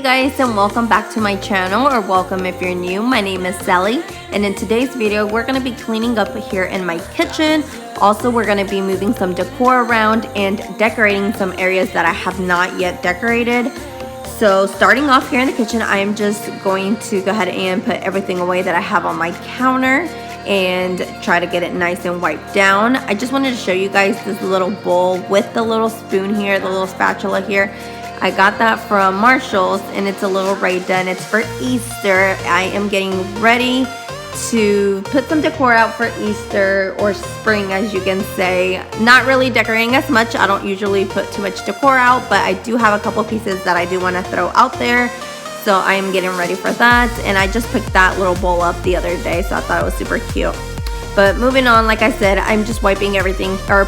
guys, and welcome back to my channel, or welcome if you're new. My name is Cely, and in today's video we're going to be cleaning up here in my kitchen. Also, we're going to be moving some decor around and decorating some areas that I have not yet decorated. So starting off here in the kitchen, I am just going to go ahead and put everything away that I have on my counter and try to get it nice and wiped down. I just wanted to show you guys this little bowl with the little spoon here, the little spatula here. I got that from Marshall's, and it's a little Raida, and it's for Easter. I am getting ready to put some decor out for Easter, or spring as you can say. Not really decorating as much. I don't usually put too much decor out, but I do have a couple pieces that I do want to throw out there. So I am getting ready for that, and I just picked that little bowl up the other day, so I thought it was super cute. But moving on, like I said, I'm just wiping everything, or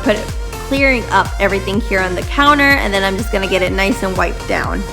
clearing up everything here on the counter, and then I'm just gonna get it nice and wiped down.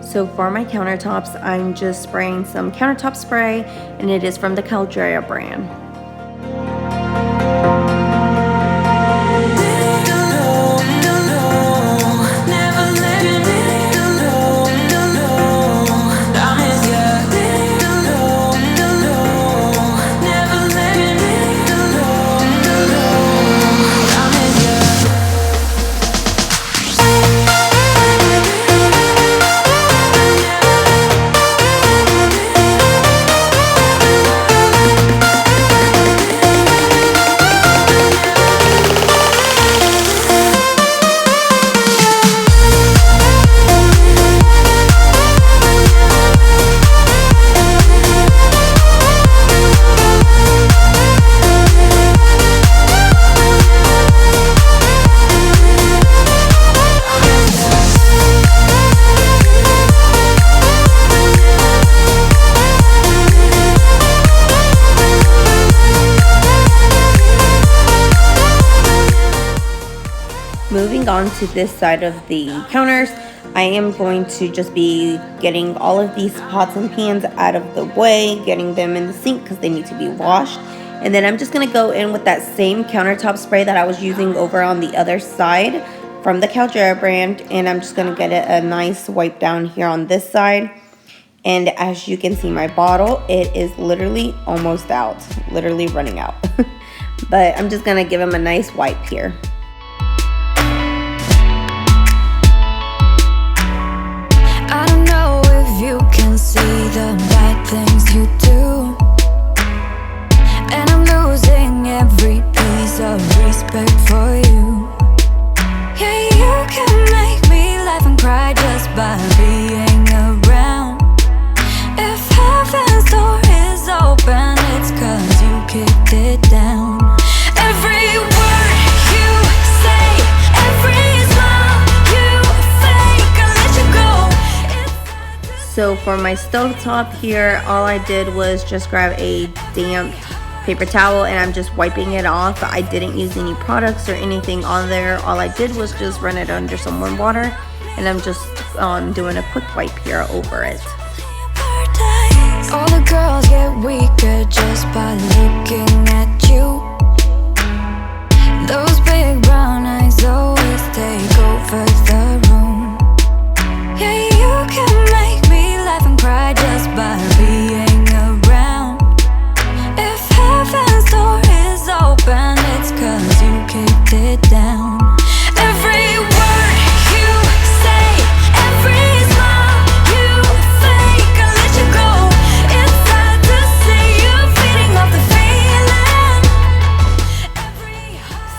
So for my countertops, I'm just spraying some countertop spray, and it is from the Cely brand. Moving on to this side of the counters, I am going to just be getting all of these pots and pans out of the way, getting them in the sink because they need to be washed. And then I'm just going to go in with that same countertop spray that I was using over on the other side from the Cely brand, and I'm just going to get it a nice wipe down here on this side. And as you can see, my bottle, it is literally almost out, literally running out. But I'm just going to give them a nice wipe here. See the bad things you do, and I'm losing every piece of respect for you. Yeah, you can make me laugh and cry just by being around. If heaven's door is open, it's 'cause you kicked it down. Every word you say, every smile you fake, I let you go. So for my stovetop here, all I did was just grab a damp paper towel, and I'm just wiping it off. I didn't use any products or anything on there. All I did was just run it under some warm water, and I'm just doing a quick wipe here over it. All the girls get weaker just by looking at you. Those big brown eyes always take over the room. Yeah, you can make me laugh and cry just by being around. If heaven's door is open, it's 'cause you kicked it down. Every word you say, every smile you fake, I let you go. It's sad to see you feeding off the feeling.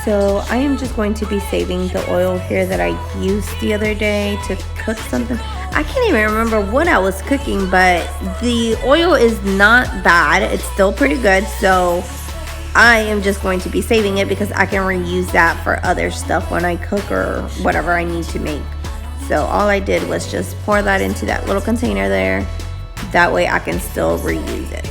So I am just going to be saving the oil here that I used the other day to cook something. I can't even remember what I was cooking, but the oil is not bad. It's still pretty good. So I am just going to be saving it because I can reuse that for other stuff when I cook or whatever I need to make. So all I did was just pour that into that little container there. That way I can still reuse it.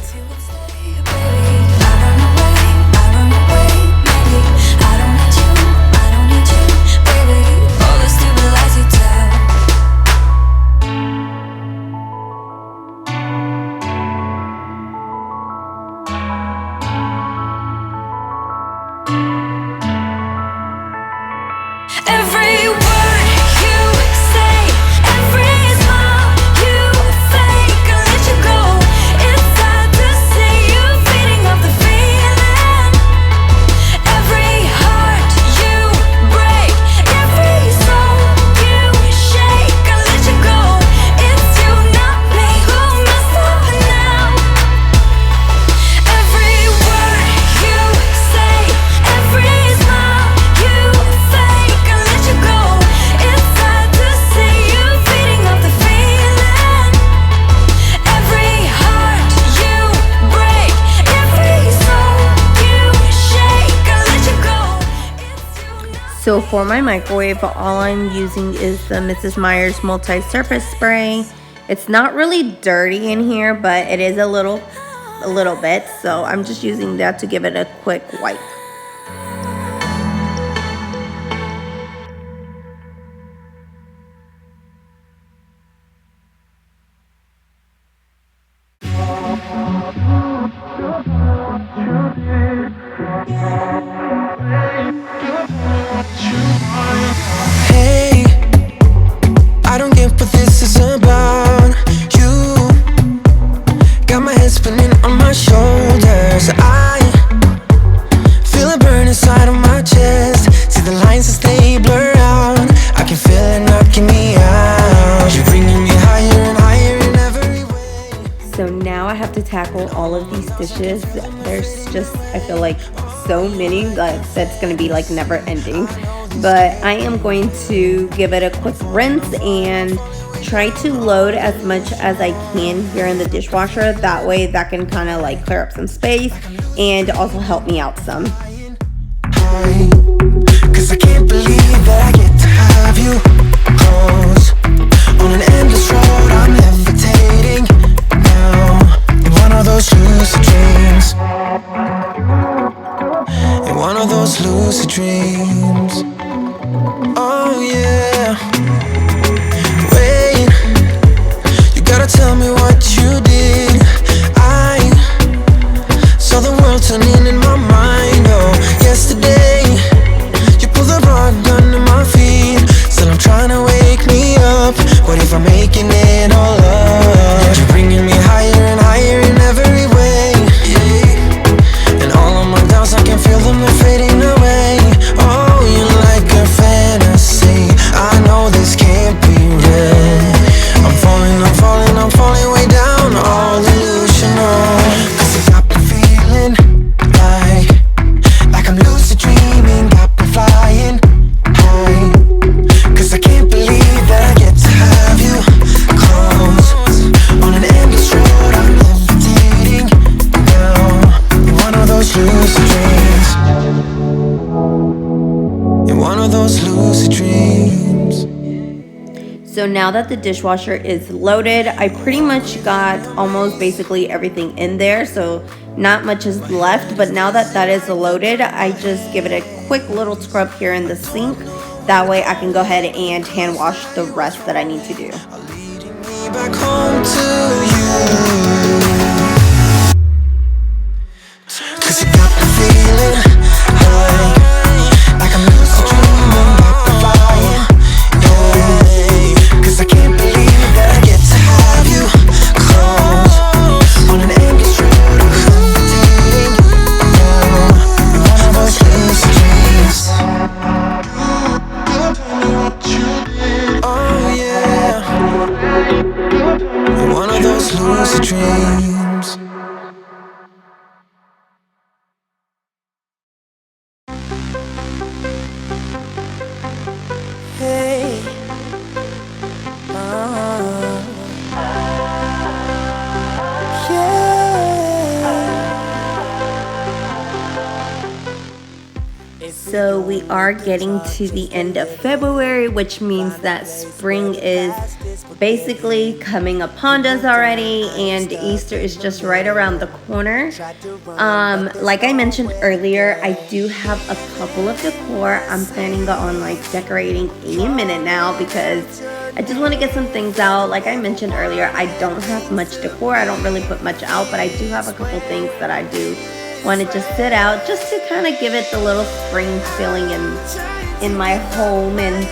So for my microwave, all I'm using is the Mrs. Meyer's multi-surface spray. It's not really dirty in here, but it is a little bit. So I'm just using that to give it a quick wipe. Hey, I don't get what this is about. You got my head spinning on my shoulders. I feel it burn inside of my chest. See the lines as they blur out. I can feel it knocking me out. You're bringing me higher and higher in every way. So now I have to tackle all of these dishes. There's just, I feel like, so many that's gonna be like never ending. But I am going to give it a quick rinse and try to load as much as I can here in the dishwasher. That way that can kind of like clear up some space and also help me out some. Cause I can't believe that I get to have you close on an endless road. I'm levitating now in one of those lucid dreams. In one of those lucid dreams. Oh yeah. Wait, you gotta tell me what you did. I saw the world turning in my mind. Oh, yesterday you pulled the rug under my feet. Still I'm trying to wake me up. What if I'm making it all up? You're bringing me higher and higher in every way. Yeah. And all of my doubts, I can feel them, they're fading away. Oh, you're like a fantasy. I know this can't be real. I'm falling, I'm falling, I'm falling way down. All illusional. Cause I got me feeling like I'm lucid dreaming. Got me flying high. Cause I can't believe that I get to have you close on an endless road. I'm levitating now in one of those lucid dreams. In one of those lucid dreams. So now that the dishwasher is loaded, I pretty much got almost basically everything in there. So not much is left, but now that that is loaded, I just give it a quick little scrub here in the sink. That way I can go ahead and hand wash the rest that I need to do. Leading me back home to you. Cause you got me feeling like I'm lucid dreaming, got me flying, yeah. Cause I can't believe that I get to have you close on an endless road. I'm levitating now in one of those lucid dreams. Oh yeah, in one of those lucid dreams. Hey, yeah. So we are getting to the end of February, which means that spring is basically coming upon us already, and Easter is just right around the corner. Like I mentioned earlier, I do have a couple of decor. I'm planning on like decorating any minute now because I just want to get some things out. Like I mentioned earlier, I don't have much decor. I don't really put much out, but I do have a couple things that I do want to just sit out just to kind of give it the little spring feeling in my home and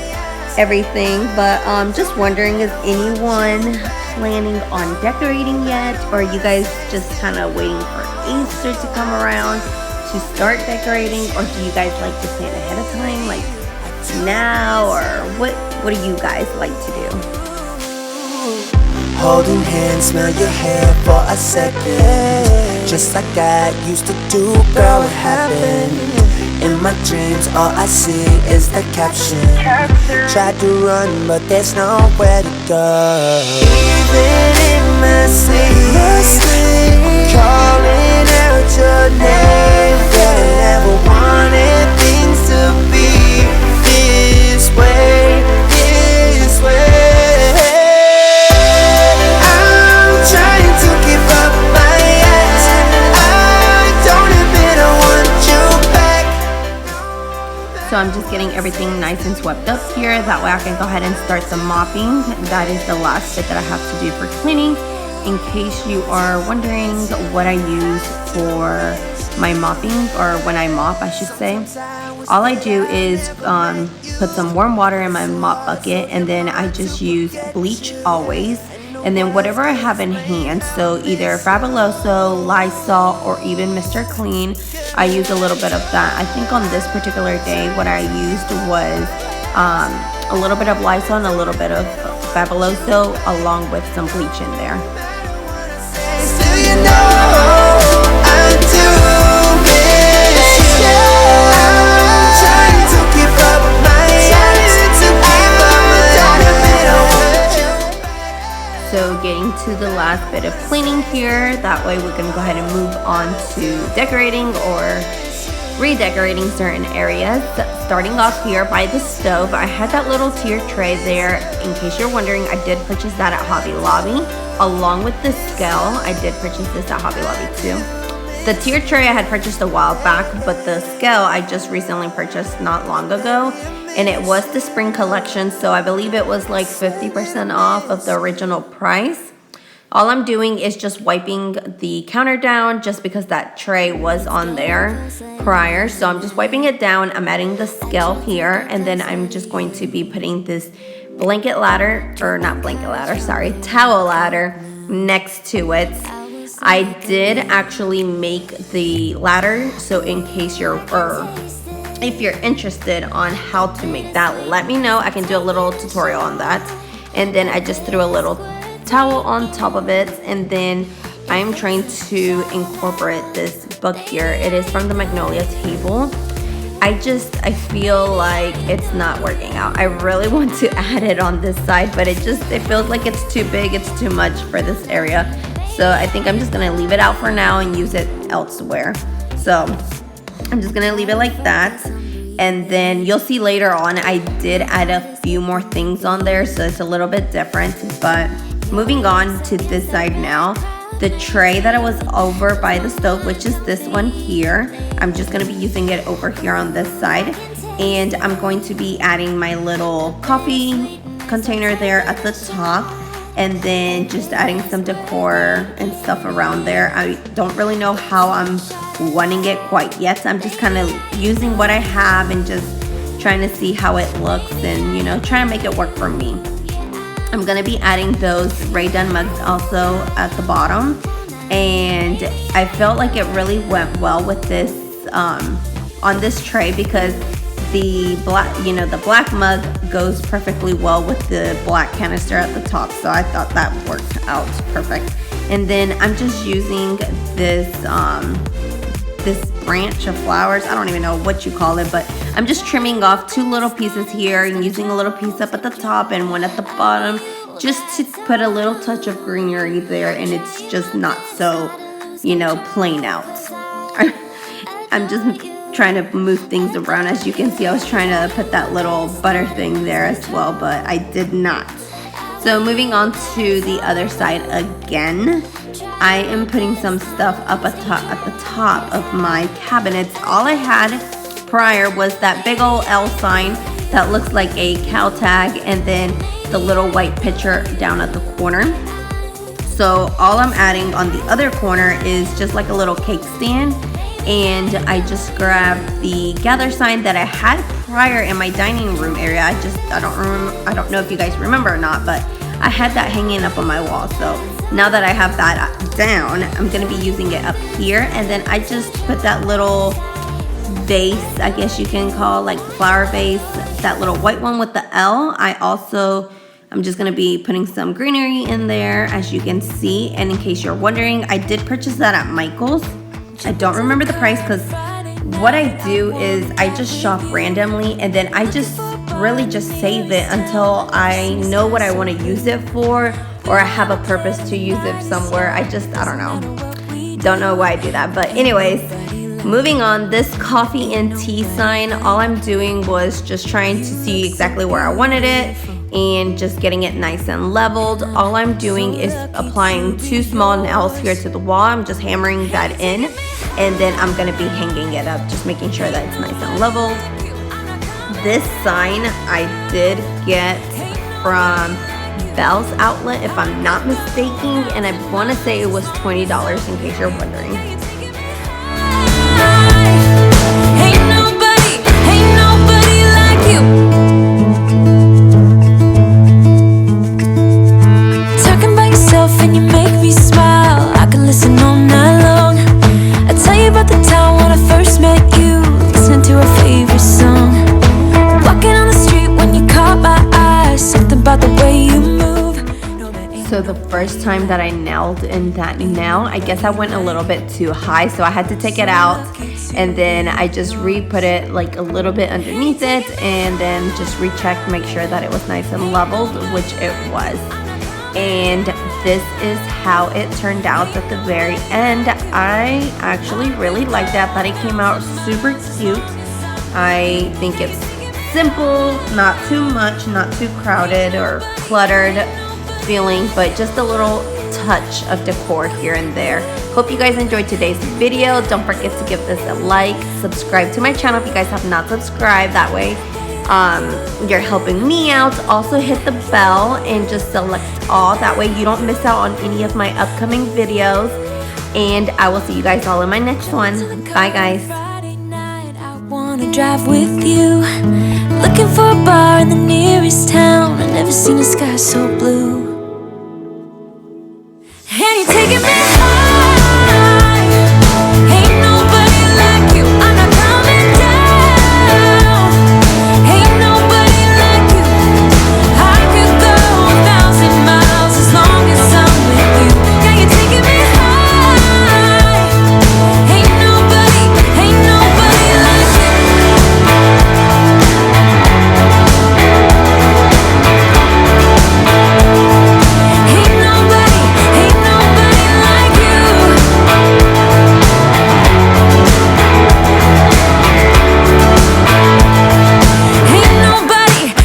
everything. But just wondering, is anyone planning on decorating yet, or are you guys just kind of waiting for Easter to come around to start decorating, or do you guys like to plan ahead of time, like now, or what do you guys like to do? Holding hands, smell your hair for a second. Just like I used to do, girl, what happened? In my dreams, all I see is the caption. Tried to run, but there's nowhere to go. Even in my sleep, I'm calling out your name. But I never wanted things to be so I'm just getting everything nice and swept up here. That way I can go ahead and start the mopping. That is the last bit that I have to do for cleaning. In case you are wondering what I use for my mopping, or when I mop I should say, all I do is put some warm water in my mop bucket, and then I just use bleach always. And then whatever I have in hand, so either Fabuloso, Lysol, or even Mr. Clean, I use a little bit of that. I think on this particular day, what I used was a little bit of Lysol and a little bit of Fabuloso, along with some bleach in there. Still you know I do miss you. I'm trying to keep up my So getting to the last bit of cleaning here, that way we're gonna go ahead and move on to decorating or redecorating certain areas. Starting off here by the stove, I had that little tier tray there. In case you're wondering, I did purchase that at Hobby Lobby, along with the scale. I did purchase this at Hobby Lobby too. The tier tray I had purchased a while back, but the scale I just recently purchased not long ago, and it was the spring collection, so I believe it was like 50% off of the original price. All I'm doing is just wiping the counter down, just because that tray was on there prior. So I'm just wiping it down. I'm adding the scale here, and then I'm just going to be putting this blanket ladder, or not blanket ladder, sorry, towel ladder next to it. I did actually make the ladder, so in case if you're interested on how to make that, let me know. I can do a little tutorial on that. And then I just threw a little towel on top of it, and then I'm trying to incorporate this book here. It is from the Magnolia table. I feel like it's not working out. I really want to add it on this side, but it feels like it's too big, it's too much for this area. So I think I'm just gonna leave it out for now and use it elsewhere. So I'm just gonna leave it like that. And then you'll see later on, I did add a few more things on there, so it's a little bit different. But moving on to this side now, the tray that I was over by the stove, which is this one here, I'm just gonna be using it over here on this side. And I'm going to be adding my little coffee container there at the top, and then just adding some decor and stuff around there. I don't really know how I'm wanting it quite yet. I'm just kind of using what I have and just trying to see how it looks, and trying to make it work for me. I'm gonna be adding those Rae Dunn mugs also at the bottom, and I felt like it really went well with this on this tray, because the black mug goes perfectly well with the black canister at the top, so I thought that worked out perfect. And then I'm just using this this branch of flowers, I don't even know what you call it, but I'm just trimming off 2 little pieces here and using a little piece up at the top and one at the bottom, just to put a little touch of greenery there, and it's just not so plain out. I'm just trying to move things around. As you can see, I was trying to put that little butter thing there as well, but I did not. So moving on to the other side again, I am putting some stuff up at the top of my cabinets. All I had prior was that big old L sign that looks like a cow tag, and then the little white picture down at the corner. So all I'm adding on the other corner is just like a little cake stand, and I just grabbed the gather sign that I had prior in my dining room area. I don't know if you guys remember or not, but I had that hanging up on my wall. So now that I have that down, I'm gonna be using it up here, and then I just put that little vase, I guess you can call, like flower vase, that little white one with the L. I'm just gonna be putting some greenery in there, as you can see. And in case you're wondering, I did purchase that at Michael's. I don't remember the price, because what I do is I just shop randomly, and then I just really just save it until I know what I want to use it for, or I have a purpose to use it somewhere. I don't know why I do that. But anyways, moving on, this coffee and tea sign, all I'm doing was just trying to see exactly where I wanted it and just getting it nice and leveled. All I'm doing is applying 2 small nails here to the wall. I'm just hammering that in, and then I'm gonna be hanging it up, just making sure that it's nice and leveled. this sign I did get from Bell's Outlet, if I'm not mistaken, and I want to say it was $20 in case you're wondering. Ain't nobody like you. Talking about yourself and you make me smile. I can listen all night long. I tell you about the time when I first met you, listening to our favorite song. Walking on the street when you caught my eye, something about the way you move. So the first time that I nailed in that nail, I guess I went a little bit too high, so I had to take it out, and then I just re-put it like a little bit underneath it, and then just rechecked, make sure that it was nice and leveled, which it was. And this is how it turned out at the very end. I actually really liked that, but it came out super cute. I think it's simple, not too much, not too crowded or cluttered feeling, but just a little touch of decor here and there. Hope you guys enjoyed today's video. Don't forget to give this a like, subscribe to my channel if you guys have not subscribed. That way you're helping me out. Also hit the bell and just select all, that way you don't miss out on any of my upcoming videos, and I will see you guys all in my next one. Bye guys. Friday night, I wanna drive with you, looking for a bar in the nearest town. I've never seen a sky so blue. And you're taking me